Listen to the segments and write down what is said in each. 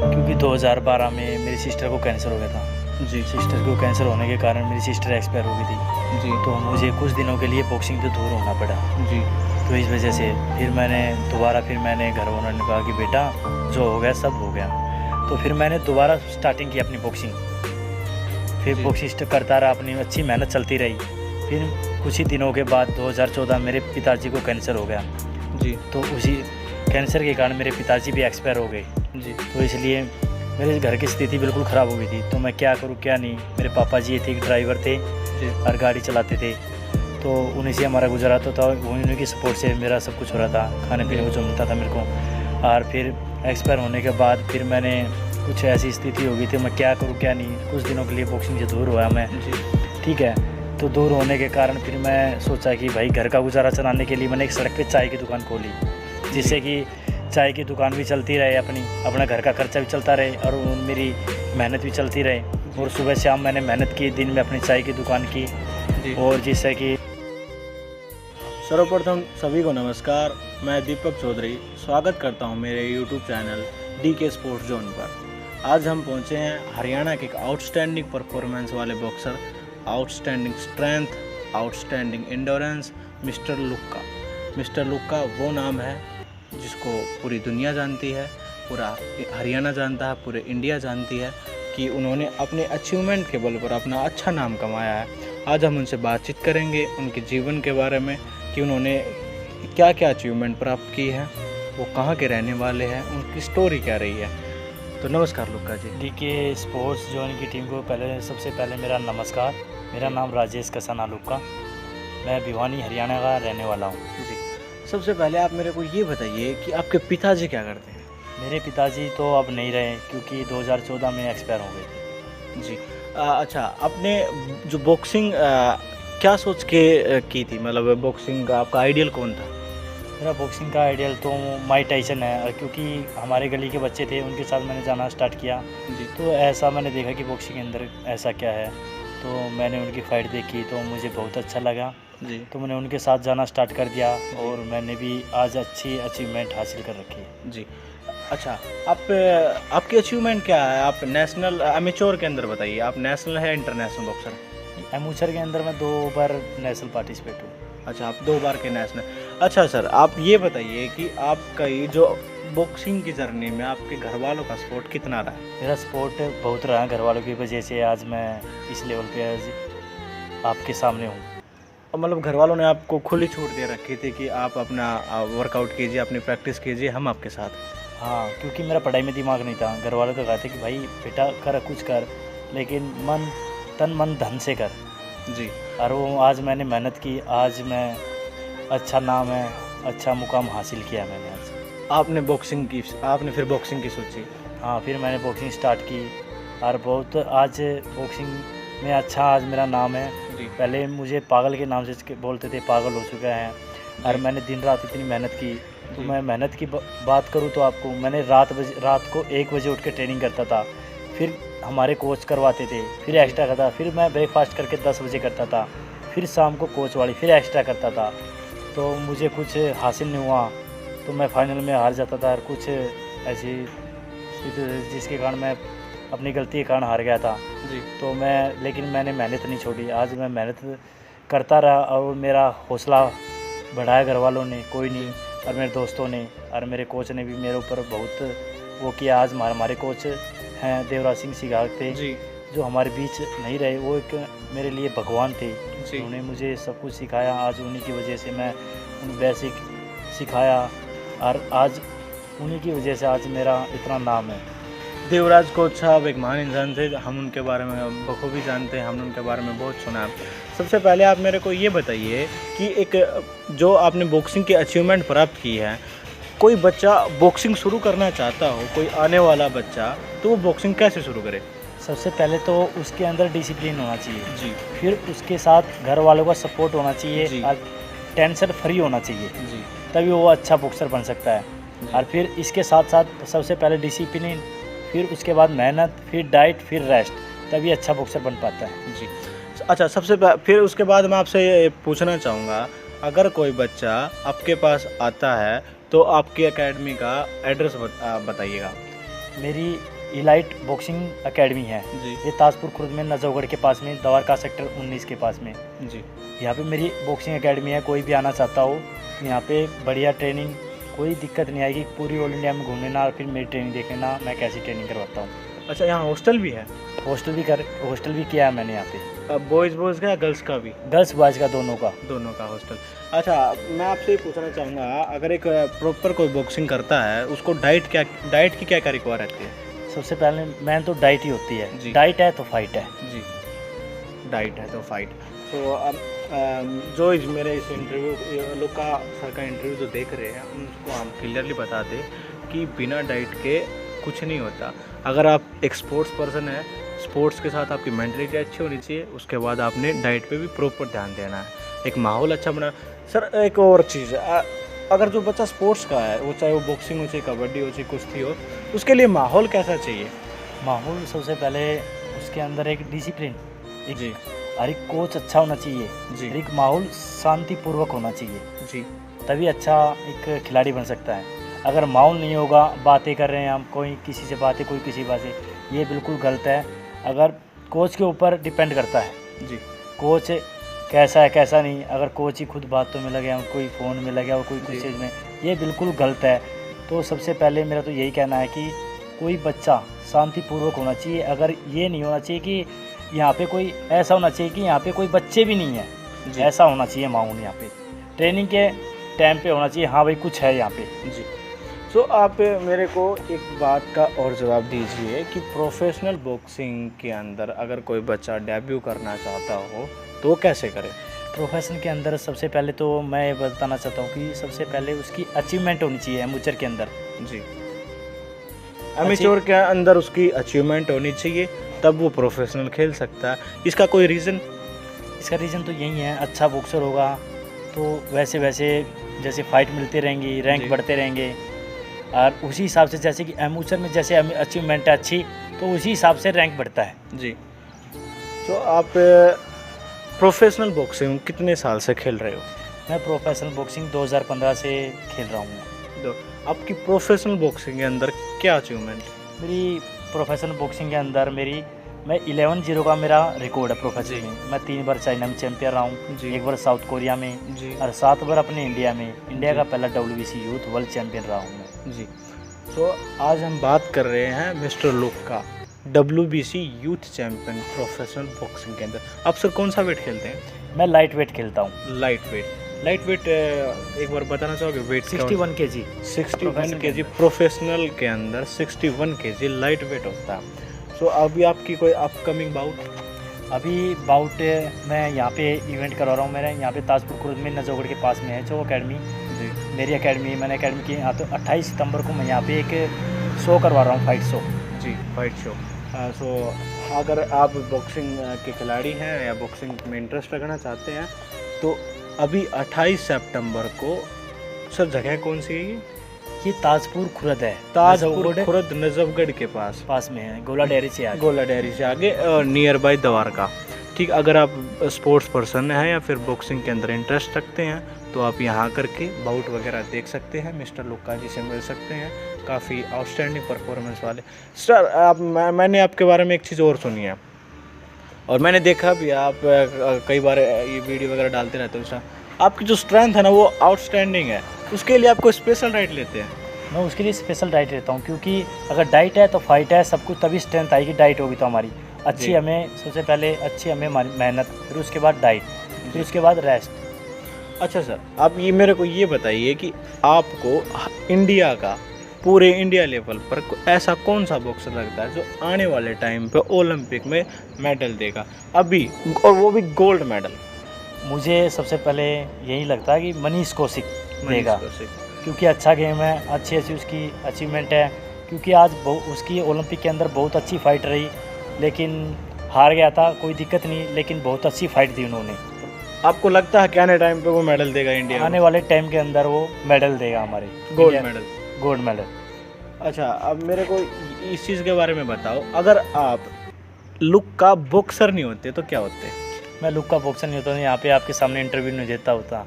क्योंकि 2012 में मेरी सिस्टर को कैंसर हो गया था। जी सिस्टर को कैंसर होने के कारण मेरी सिस्टर एक्सपायर हो गई थी, जी तो मुझे कुछ दिनों के लिए बॉक्सिंग से दूर होना पड़ा। जी तो इस वजह से फिर मैंने घर वालों ने कहा कि बेटा जो हो गया सब हो गया। तो फिर मैंने दोबारा स्टार्टिंग की अपनी बॉक्सिंग। फिर जी। बॉक्सिंग करता रहा, अपनी अच्छी मेहनत चलती रही। फिर कुछ ही दिनों के बाद 2014 मेरे पिताजी को कैंसर हो गया। जी तो उसी कैंसर के कारण मेरे पिताजी भी एक्सपायर हो गए। जी तो इसलिए मेरे घर की स्थिति बिल्कुल ख़राब हो गई थी। तो मैं क्या करूँ क्या नहीं। मेरे पापा जी थे, ड्राइवर थे जी और गाड़ी चलाते थे, तो उन्हीं से हमारा गुजारा तो था। उन्हीं की सपोर्ट से मेरा सब कुछ हो रहा था, खाने पीने को जो मिलता था मेरे को। और फिर एक्सपायर होने के बाद फिर मैंने कुछ ऐसी स्थिति हो गई थी, मैं क्या करूँ क्या नहीं। कुछ दिनों के लिए बॉक्सिंग से दूर हुआ मैं, जी ठीक है। तो दूर होने के कारण फिर मैं सोचा कि भाई घर का गुजारा चलाने के लिए मैंने एक सड़क पे चाय की दुकान खोली, जिससे कि चाय की दुकान भी चलती रहे, अपना घर का खर्चा भी चलता रहे और मेरी मेहनत भी चलती रहे। और सुबह शाम मैंने मेहनत की, दिन में अपनी चाय की दुकान की। जी। और जिससे कि सर्वप्रथम सभी को नमस्कार, मैं दीपक चौधरी स्वागत करता हूं मेरे YouTube channel DK sports zone पर। आज हम पहुंचे हैं हरियाणा के एक आउटस्टैंडिंग परफॉर्मेंस वाले boxer, outstanding strength, outstanding endurance, mister Lukka. Mister Lukka वो नाम है जिसको पूरी दुनिया जानती है, पूरा हरियाणा जानता है, पूरे इंडिया जानती है कि उन्होंने अपने अचीवमेंट के बल पर अपना अच्छा नाम कमाया है। आज हम उनसे बातचीत करेंगे उनके जीवन के बारे में कि उन्होंने क्या क्या अचीवमेंट प्राप्त की है, वो कहाँ के रहने वाले हैं, उनकी स्टोरी क्या रही है। तो नमस्कार लुक्का जी। DK स्पोर्ट्स जोन की टीम को सबसे पहले मेरा नमस्कार। मेरा नाम राजेश कसाना लुक्का, मैं भिवानी हरियाणा का रहने वाला हूँ जी, सबसे पहले आप मेरे को ये बताइए कि आपके पिताजी क्या करते हैं। मेरे पिताजी तो अब नहीं रहे, क्योंकि 2014 में एक्सपायर हो गए थे। जी अच्छा, आपने जो बॉक्सिंग क्या सोच के की थी, मतलब बॉक्सिंग का आपका आइडियल कौन था। मेरा बॉक्सिंग का आइडियल तो माइक टाइसन है, और क्योंकि हमारे गली के बच्चे थे उनके साथ मैंने जाना स्टार्ट किया। जी तो ऐसा मैंने देखा कि बॉक्सिंग के अंदर ऐसा क्या है, तो मैंने उनकी फ़ाइट देखी तो मुझे बहुत अच्छा लगा। जी तो मैंने उनके साथ जाना स्टार्ट कर दिया और मैंने भी आज अच्छी अचीवमेंट हासिल कर रखी है। जी अच्छा, आपकी अचीवमेंट क्या है। आप नेशनल एमेच्योर के अंदर बताइए, आप नेशनल है इंटरनेशनल बॉक्सर। एमूचर के अंदर मैं 2 बार नेशनल पार्टिसिपेट हूँ। अच्छा, आप 2 बार के नेशनल। अच्छा सर, आप ये बताइए कि आपका ये जो बॉक्सिंग की जर्नी में आपके घर वालों का सपोर्ट कितना रहा है। मेरा सपोर्ट बहुत रहा घर वालों की वजह से आज मैं इस लेवल पे आज आपके सामने हूँ। मतलब घर वालों ने आपको खुली छूट दे रखी थी कि आप अपना वर्कआउट कीजिए, अपनी प्रैक्टिस कीजिए, हम आपके साथ। हाँ, क्योंकि मेरा पढ़ाई में दिमाग नहीं था। घर वाले तो कहते कि भाई बेटा कर कुछ कर, लेकिन तन मन धन से कर। जी और वो आज मैंने मेहनत की, आज मैं अच्छा नाम है, अच्छा मुकाम हासिल किया मैंने आज। आपने फिर बॉक्सिंग की सोची। हाँ, फिर मैंने बॉक्सिंग स्टार्ट की और बहुत आज बॉक्सिंग में अच्छा आज मेरा नाम है। जी पहले मुझे पागल के नाम से बोलते थे, पागल हो चुका है। और मैंने दिन रात इतनी मेहनत की। तो मैं मेहनत की बात करूँ तो आपको, मैंने रात को 1 बजे उठ के ट्रेनिंग करता था। फिर हमारे कोच करवाते थे, फिर एक्स्ट्रा करता, फिर मैं ब्रेकफास्ट करके 10 बजे करता था, फिर शाम को कोच वाली फिर एक्स्ट्रा करता था। तो मुझे कुछ हासिल नहीं हुआ, तो मैं फाइनल में हार जाता था। और कुछ ऐसी स्थिति जिसके कारण मैं अपनी गलती के कारण हार गया था। जी तो लेकिन मैंने मेहनत नहीं छोड़ी। आज मैं मेहनत करता रहा और मेरा हौसला बढ़ाया घर वालों ने, कोई नहीं, और मेरे दोस्तों ने और मेरे कोच ने भी मेरे ऊपर बहुत वो किया। आज हमारे कोच हैं देवराज सिंह सिगाग थे, जी जो हमारे बीच नहीं रहे। वो एक मेरे लिए भगवान थे। जी उन्होंने मुझे सब कुछ सिखाया। आज उन्हीं की वजह से मैं बेसिक सिखाया, और आज उन्हीं की वजह से आज मेरा इतना नाम है। देवराज कोच साहब एक महान इंसान थे, हम उनके बारे में बखूबी जानते हैं, हमने उनके बारे में बहुत सुना। सबसे पहले आप मेरे को ये बताइए कि एक जो आपने बॉक्सिंग की अचीवमेंट प्राप्त की है, कोई बच्चा बॉक्सिंग शुरू करना चाहता हो, कोई आने वाला बच्चा, तो वो बॉक्सिंग कैसे शुरू करे। सबसे पहले तो उसके अंदर डिसिप्लिन होना चाहिए। जी फिर उसके साथ घर वालों का सपोर्ट होना जी। चाहिए और टेंशन फ्री होना चाहिए, जी तभी वो अच्छा बॉक्सर बन सकता है। और फिर इसके साथ साथ सबसे पहले डिसिप्लिन, फिर उसके बाद मेहनत, फिर डाइट, फिर रेस्ट, तभी अच्छा बॉक्सर बन पाता है। जी अच्छा, फिर उसके बाद मैं आपसे ये पूछना चाहूँगा, अगर कोई बच्चा आपके पास आता है तो आपकी एकेडमी का एड्रेस बताइएगा। मेरी इलाइट बॉक्सिंग एकेडमी है। जी ये ताजपुर खुर्द में नजफगढ़ के पास में, द्वारका सेक्टर 19 के पास में। जी यहाँ पे मेरी बॉक्सिंग एकेडमी है। कोई भी आना चाहता हो तो यहाँ पे बढ़िया ट्रेनिंग, कोई दिक्कत नहीं आएगी। पूरी ऑल इंडिया में घूमने ना, फिर मेरी ट्रेनिंग देख लेना मैं कैसी ट्रेनिंग करवाता हूँ। अच्छा, यहाँ हॉस्टल भी है? हॉस्टल भी किया है मैंने यहाँ पे। बॉयज़ का या गर्ल्स का भी? गर्ल्स बॉयज़ का दोनों का हॉस्टल। अच्छा, मैं आपसे ये पूछना चाहूँगा, अगर एक प्रॉपर कोई बॉक्सिंग करता है उसको डाइट की क्या क्या रिक्वायर रहती है? सबसे पहले मेन तो डाइट ही होती है। जी। डाइट है तो फाइट है। जी, डाइट है तो फाइट। तो जो मेरे इस इंटरव्यू लुक्का सर का इंटरव्यू जो देख रहे हैं उनको हम क्लियरली बता दें कि बिना डाइट के कुछ नहीं होता। अगर आप एक स्पोर्ट्स पर्सन है, स्पोर्ट्स के साथ आपकी मेंटलिटी अच्छी होनी चाहिए, उसके बाद आपने डाइट पे भी प्रॉपर ध्यान देना है, एक माहौल अच्छा बना। सर एक और चीज़ है, अगर जो बच्चा स्पोर्ट्स का है, वो चाहे वो बॉक्सिंग हो, चाहे कबड्डी हो, चाहे कुश्ती हो, उसके लिए माहौल कैसा चाहिए? माहौल सबसे पहले उसके अंदर एक डिसिप्लिन, जी हर एक कोच अच्छा होना चाहिए। जी एक माहौल शांतिपूर्वक होना चाहिए, जी तभी अच्छा एक खिलाड़ी बन सकता है। अगर माहौल नहीं होगा, बातें कर रहे हैं हम, कोई किसी से बातें, कोई किसी बात से, ये बिल्कुल गलत है। अगर कोच के ऊपर डिपेंड करता है जी कोच कैसा है कैसा नहीं। अगर कोच ही खुद बातों में लगे, कोई फ़ोन में लगे और कोई जी। कुछ चीज़ में, ये बिल्कुल गलत है। तो सबसे पहले मेरा तो यही कहना है कि कोई बच्चा शांतिपूर्वक होना चाहिए। अगर ये नहीं होना चाहिए कि यहाँ पे कोई ऐसा होना चाहिए कि यहाँ पे कोई बच्चे भी नहीं है, जी। ऐसा होना चाहिए माहौल यहाँ पे। ट्रेनिंग के टाइम पे होना चाहिए, हाँ भाई कुछ है यहाँ पे। जी। तो आप मेरे को एक बात का और जवाब दीजिए कि प्रोफेशनल बॉक्सिंग के अंदर अगर कोई बच्चा डेब्यू करना चाहता हो तो वो कैसे करे? प्रोफेशन के अंदर सबसे पहले तो मैं ये बताना चाहता हूँ कि सबसे पहले उसकी अचीवमेंट होनी चाहिए एमेच्योर के अंदर। जी, एमेच्योर के अंदर उसकी अचीवमेंट होनी चाहिए, तब वो प्रोफेशनल खेल सकता है। इसका कोई रीज़न? इसका रीज़न तो यही है, अच्छा बॉक्सर होगा तो वैसे वैसे जैसे फाइट मिलती रहेंगी, रैंक जी। बढ़ते रहेंगे, और उसी हिसाब से जैसे कि एमेच्योर में जैसे अचीवमेंट है अच्छी, तो उसी हिसाब से रैंक बढ़ता है। जी। तो आप प्रोफेशनल बॉक्सिंग कितने साल से खेल रहे हो? मैं प्रोफेशनल बॉक्सिंग 2015 से खेल रहा हूँ। तो आपकी प्रोफेशनल बॉक्सिंग के अंदर क्या अचीवमेंट? मेरी प्रोफेशनल बॉक्सिंग के अंदर मैं 11-0 का मेरा रिकॉर्ड है प्रोफेशनल जी। में। मैं 3 बार चाइना में चैंपियन रहा हूँ, जी। 1 बार साउथ कोरिया में, जी और 7 बार अपने इंडिया में। इंडिया जी। का पहला WBC यूथ वर्ल्ड चैंपियन रहा हूँ मैं। जी। तो आज हम बात कर रहे हैं मिस्टर लुक्का, WBC youth champion professional boxing के अंदर। आप सर कौन सा वेट खेलते हैं? मैं लाइट वेट खेलता हूँ। लाइट वेट एक बार बताना चाहोगे वेट? 61 kg। 61 kg प्रोफेशनल के अंदर 61 kg लाइट वेट होता है। सो अभी आपकी कोई अपकमिंग बाउट? अभी बाउट मैं यहाँ पे इवेंट करवा रहा हूँ। मेरे यहाँ पे ताजपुर खुर्द में नजफगढ़ के पास में है जो अकेडमी, जी मेरी अकेडमी, मैंने अकेडमी की। यहाँ तो 28 सितंबर को मैं यहाँ पे एक शो करवा रहा हूँ, फाइट शो। जी, फाइट शो। सो अगर आप बॉक्सिंग के खिलाड़ी हैं या बॉक्सिंग में इंटरेस्ट रखना चाहते हैं तो अभी 28 सितंबर को, सर जगह कौन सी है ये ताजपुर खुर्द है, ताजपुर खुर्द नजफगढ़ के पास में है, गोला डेयरी से आगे। गोला डेयरी से आगे, नियर बाय द्वारका। ठीक, अगर आप स्पोर्ट्स पर्सन हैं या फिर बॉक्सिंग के अंदर इंटरेस्ट रखते हैं तो आप यहाँ करके बाउट वगैरह देख सकते हैं, मिस्टर लुक्का जी से मिल सकते हैं, काफ़ी आउटस्टैंडिंग परफॉर्मेंस वाले। सर मैंने आपके बारे में एक चीज़ और सुनी है और मैंने देखा भी, आप कई बार ये वीडियो वगैरह डालते रहते हो। आपकी जो स्ट्रेंथ है ना वो आउटस्टैंडिंग है, उसके लिए आपको स्पेशल डाइट लेते हैं? मैं उसके लिए स्पेशल डाइट लेता हूँ, क्योंकि अगर डाइट है तो फाइट है, सब कुछ तभी स्ट्रेंथ आएगी। डाइट होगी तो हमारी अच्छी, हमें सबसे पहले अच्छी हमें मेहनत, फिर उसके बाद डाइट, फिर उसके बाद रेस्ट। अच्छा सर, आप ये मेरे को ये बताइए कि आपको इंडिया का, पूरे इंडिया लेवल पर ऐसा कौन सा बॉक्सर लगता है जो आने वाले टाइम पे ओलंपिक में मेडल देगा अभी, और वो भी गोल्ड मेडल? मुझे सबसे पहले यही लगता है कि मनीष कौशिक देगा, क्योंकि अच्छा गेम है, अच्छी उसकी अचीवमेंट है। क्योंकि आज उसकी ओलंपिक के अंदर बहुत अच्छी फाइट रही, लेकिन हार गया था, कोई दिक्कत नहीं, लेकिन बहुत अच्छी फाइट दी उन्होंने। आपको लगता है कि आने टाइम पे वो मेडल देगा इंडिया? आने वाले टाइम के अंदर वो मेडल देगा हमारे, गोल्ड मेडल। अच्छा, अब मेरे को इस चीज़ के बारे में बताओ, अगर आप लुक्का बॉक्सर नहीं होते तो क्या होते? मैं लुक्का बॉक्सर नहीं होता तो यहाँ पे आपके सामने इंटरव्यू नहीं देता होता,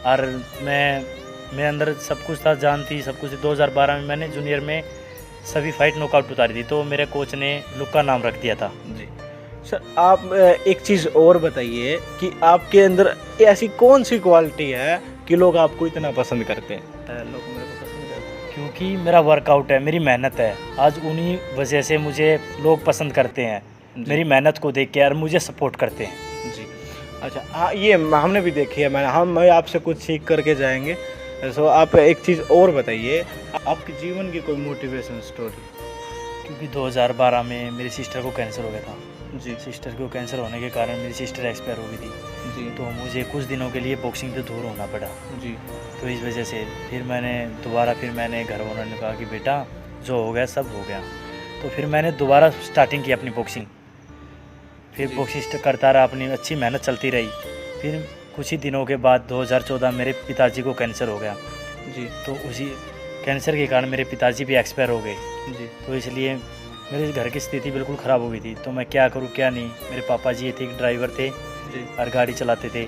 और मैं मेरे अंदर सब कुछ था, जान थी, सब कुछ। 2012 में मैंने जूनियर में सभी फाइट नॉकआउट उतारी थी, तो मेरे कोच ने लुक्का नाम रख दिया था। जी सर, आप एक चीज़ और बताइए कि आपके अंदर ऐसी कौन सी क्वालिटी है कि लोग आपको इतना पसंद करते हैं? लोग मेरे को पसंद करते हैं क्योंकि मेरा वर्कआउट है, मेरी मेहनत है। आज उन्हीं वजह से मुझे लोग पसंद करते हैं, मेरी मेहनत को देख के और मुझे सपोर्ट करते हैं। जी। अच्छा, हाँ, ये हमने भी देखी है, मैं आपसे कुछ सीख करके जाएंगे। सो आप एक चीज़ और बताइए, आपके जीवन की कोई मोटिवेशन स्टोरी? क्योंकि 2012 में मेरी सिस्टर को कैंसर हो गया था। जी सिस्टर को कैंसर होने के कारण मेरी सिस्टर एक्सपायर हो गई थी, जी तो मुझे कुछ दिनों के लिए बॉक्सिंग से दूर होना पड़ा। जी तो इस वजह से फिर मैंने घर वालों ने कहा कि बेटा जो हो गया सब हो गया। तो फिर मैंने दोबारा स्टार्टिंग की अपनी बॉक्सिंग। फिर जी। बॉक्सिंग करता रहा, अपनी अच्छी मेहनत चलती रही। फिर कुछ ही दिनों के बाद 2014 मेरे पिताजी को कैंसर हो गया। जी तो उसी कैंसर के कारण मेरे पिताजी भी एक्सपायर हो गए। जी तो इसलिए मेरे घर की स्थिति बिल्कुल ख़राब हो गई थी। तो मैं क्या करूँ क्या नहीं। मेरे पापा जी थे, ड्राइवर थे जी और गाड़ी चलाते थे,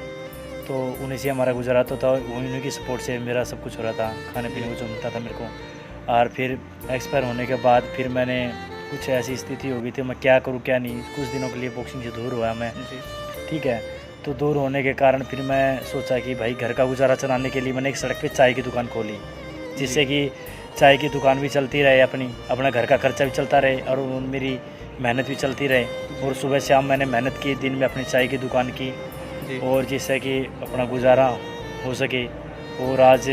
तो उन्हीं से हमारा गुजारा तो था। उन्हीं की सपोर्ट से मेरा सब कुछ हो रहा था, खाने पीने को जो मिलता था मेरे को। और फिर एक्सपायर होने के बाद फिर मैंने कुछ ऐसी स्थिति हो गई थी, मैं क्या करूँ क्या नहीं। कुछ दिनों के लिए बॉक्सिंग से दूर हुआ मैं, जी ठीक है। तो दूर होने के कारण फिर मैं सोचा कि भाई घर का गुजारा चलाने के लिए मैंने एक सड़क पे चाय की दुकान खोली, जिससे कि चाय की दुकान भी चलती रहे, अपना घर का खर्चा भी चलता रहे और मेरी मेहनत भी चलती रहे। और सुबह शाम मैंने मेहनत की, दिन में अपनी चाय की दुकान की, जी और जिससे कि अपना गुजारा हो सके। और आज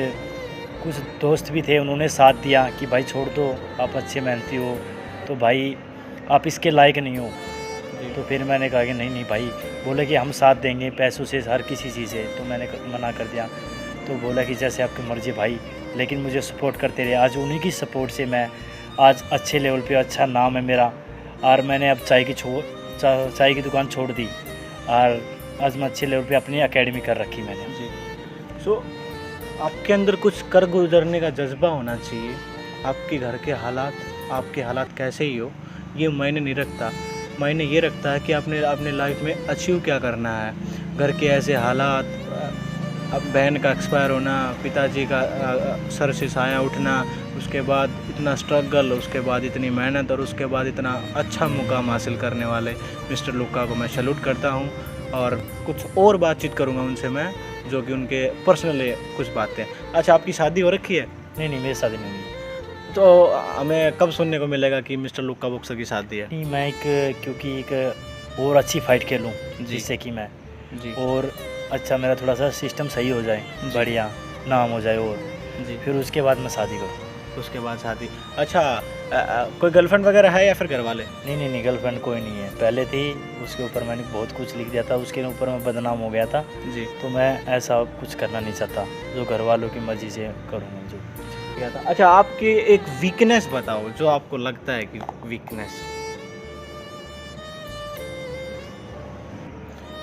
कुछ दोस्त भी थे, उन्होंने साथ दिया कि भाई छोड़ दो, आप अच्छे मेहनती हो, तो भाई आप इसके लायक नहीं हो। जी तो फिर मैंने कहा कि नहीं भाई, बोले कि हम साथ देंगे पैसों से, हर किसी चीज़ से। तो मैंने मना कर दिया। तो बोला कि जैसे आपकी मर्ज़ी भाई, लेकिन मुझे सपोर्ट करते रहे। आज उन्हीं की सपोर्ट से मैं आज अच्छे लेवल पे, अच्छा नाम है मेरा। और मैंने अब चाय की दुकान छोड़ दी और आज मैं अच्छे लेवल पे अपनी एकेडमी कर रखी मैंने। जी। सो आपके अंदर कुछ कर गुजरने का जज्बा होना चाहिए। आपके घर के हालात, आपके हालात कैसे ही हो, ये मायने नहीं रखता। मायने ये रखता है कि आपने अपने लाइफ में अचीव क्या करना है। घर के ऐसे हालात, अब बहन का एक्सपायर होना, पिताजी का सर से साया उठना, उसके बाद इतना स्ट्रगल, उसके बाद इतनी मेहनत और उसके बाद इतना अच्छा मुकाम हासिल करने वाले मिस्टर लुक्का को मैं सैल्यूट करता हूँ। और कुछ और बातचीत करूँगा उनसे मैं, जो कि उनके पर्सनल कुछ बातें। अच्छा, आपकी शादी हो रखी है? नहीं मेरी शादी नहीं हुई। तो हमें कब सुनने को मिलेगा कि मिस्टर लुक्का बॉक्सर की शादी है? नहीं, मैं क्योंकि एक और अच्छी फाइट खेलूँ, जिससे कि मैं जी और अच्छा मेरा थोड़ा सा सिस्टम सही हो जाए, बढ़िया नाम हो जाए, और जी फिर उसके बाद मैं शादी करूँ। उसके बाद शादी। अच्छा, कोई गर्लफ्रेंड वगैरह है या फिर घर वाले? नहीं गर्लफ्रेंड कोई नहीं है। पहले थी, उसके ऊपर मैंने बहुत कुछ लिख दिया था, उसके ऊपर मैं बदनाम हो गया था। जी तो मैं ऐसा कुछ करना नहीं चाहता, जो घर वालों की मर्ज़ी से करूँगा जो। क्या था? अच्छा, आपकी एक वीकनेस बताओ, जो आपको लगता है कि वीकनेस,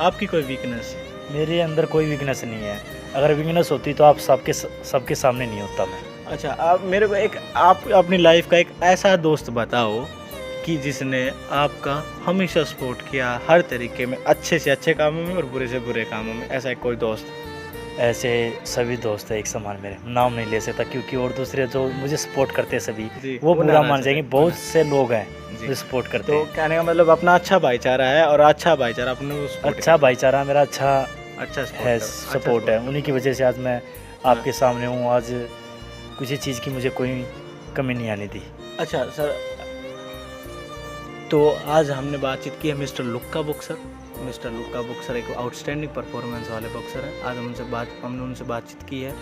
आपकी कोई वीकनेस? मेरे अंदर कोई वीकनेस नहीं है। अगर वीकनेस होती तो आप सबके सामने नहीं होता मैं। अच्छा, आप मेरे को आप अपनी लाइफ का एक ऐसा दोस्त बताओ कि जिसने आपका हमेशा सपोर्ट किया हर तरीके में, अच्छे से अच्छे कामों में और बुरे से बुरे कामों में। ऐसा एक कोई दोस्त? ऐसे सभी दोस्त है एक समान मेरे, नाम नहीं ले सकता क्योंकि और दूसरे जो मुझे सपोर्ट करते हैं सभी, जी, वो बुरा नाराज मान है। जाएंगे। बहुत से लोग हैं जी। जो सपोर्ट करते तो हैं। कहने का मतलब अपना अच्छा भाईचारा है, और अच्छा भाईचारा अपने उस अच्छा भाईचारा मेरा अच्छा अच्छा है, सपोर्ट है। उन्हीं की वजह से आज मैं आपके सामने हूँ। आज किसी चीज़ की मुझे कोई कमी नहीं आने दी। अच्छा सर, तो आज हमने बातचीत की है मिस्टर लुक्का बॉक्सर। मिस्टर लुक्का बॉक्सर एक आउटस्टैंडिंग परफॉर्मेंस वाले बॉक्सर हैं। आज हमने उनसे बातचीत की है।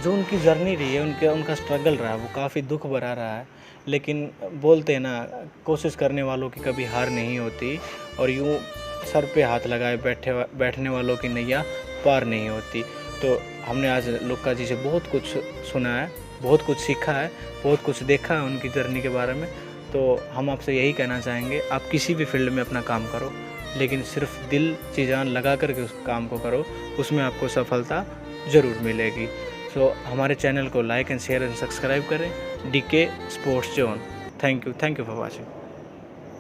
जो उनकी जर्नी रही है, उनका स्ट्रगल रहा है, वो काफ़ी दुख भरा रहा है। लेकिन बोलते हैं ना, कोशिश करने वालों की कभी हार नहीं होती, और यूँ सर पे हाथ लगाए बैठने वालों की नैया पार नहीं होती। तो हमने आज लुक्का जी से बहुत कुछ सुना है, बहुत कुछ सीखा है, बहुत कुछ देखा है उनकी जर्नी के बारे में। तो हम आपसे यही कहना चाहेंगे, आप किसी भी फील्ड में अपना काम करो, लेकिन सिर्फ दिल जी जान लगा करके उस काम को करो, उसमें आपको सफलता ज़रूर मिलेगी। सो हमारे चैनल को like and share and subscribe करें, DK sports zone. Thank you for watching.